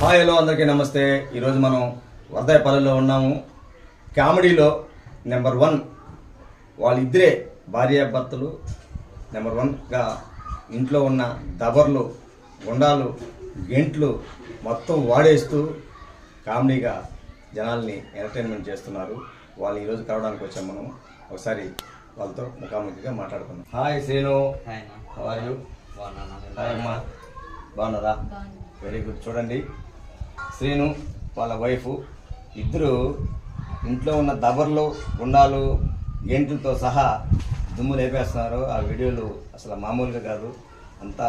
Hi hello అందరికీ నమస్తే. ఈరోజు మనం వర్ధాయపల్లిలో ఉన్నాము. కామెడీలో నెంబర్ 1 వాళ్ళిద్దరే భార్యాభర్తలు. నెంబర్ 1గా ఇంట్లో ఉన్న దబర్లు, గుండాలు, గెంట్లు మొత్తం వాడేస్తూ కామెడీగా జనాల్ని ఎంటర్టైన్మెంట్ చేస్తున్నారు. వాళ్ళు ఈరోజు కలవడానికి వచ్చాం. మనం ఒకసారి వాళ్ళతో ముఖాముఖిగా మాట్లాడుకుందాం. Hi Srinu, how are you? Hi అమ్మా, బాగున్నారా? Very good. చూడండి, శ్రీను వాళ్ళ వైఫ్ ఇద్దరు ఇంట్లో ఉన్న దబర్లు, గుండాలు, గేంట్లతో సహా దుమ్ము లేపేస్తున్నారు. ఆ వీడియోలు అసలు మామూలుగా కాదు, అంతా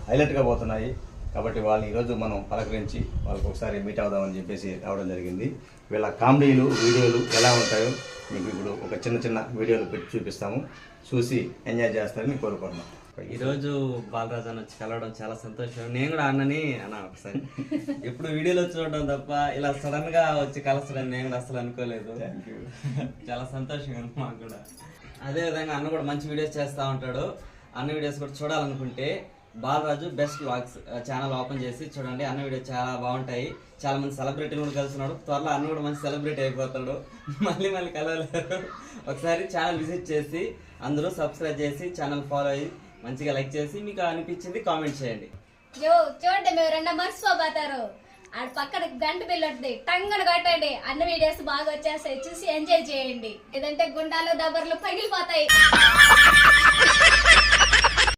హైలైట్గా పోతున్నాయి. కాబట్టి వాళ్ళని ఈరోజు మనం పలకరించి వాళ్ళకి ఒకసారి మీట్ అవుదామని చెప్పేసి రావడం జరిగింది. వీళ్ళ కామెడీలు, వీడియోలు ఎలా ఉంటాయో మీకు ఇప్పుడు ఒక చిన్న వీడియోలు పెట్టి చూపిస్తాము. చూసి ఎంజాయ్ చేస్తారని కోరుకుంటున్నాం. ఈరోజు బాలరాజు అని వచ్చి కలవడం చాలా సంతోషం. నేను కూడా అన్నని ఒకసారి ఎప్పుడు వీడియోలో చూడడం తప్ప ఇలా సడన్ గా వచ్చి కలుస్తాడని నేను కూడా అసలు అనుకోలేదు. చాలా సంతోషంగా మాకు కూడా. అదే విధంగా అన్న కూడా మంచి వీడియోస్ చేస్తూ ఉంటాడు. అన్న వీడియోస్ కూడా చూడాలనుకుంటే Balaraju best vlogs channel open చేసి చూడండి. అన్న వీడియో చాలా బాగుంటాయి. చాలా మంది సెలబ్రిటీలు కూడా కలుస్తున్నాడు. త్వరలో అన్న కూడా మంచి సెలబ్రిటీ అయిపోతాడు. మళ్ళీ కలవలేరు. ఒకసారి ఛానల్ విజిట్ చేసి అందరూ సబ్స్క్రైబ్ చేసి ఛానల్ ఫాలో అయ్యి మంచిగా లైక్ చేసి మీకు అనిపించింది కామెంట్ చేయండి. చూడండి, మేము 2 మర్చిపోతారు. ఆడ పక్కన గంట బిల్లుంటుంది, టంగను కొట్టండి. అన్ని వీడియోస్ బాగా వచ్చేస్తాయి, చూసి ఎంజాయ్ చేయండి. ఏదంటే గుండాలు, దబర్లు పగిలిపోతాయి.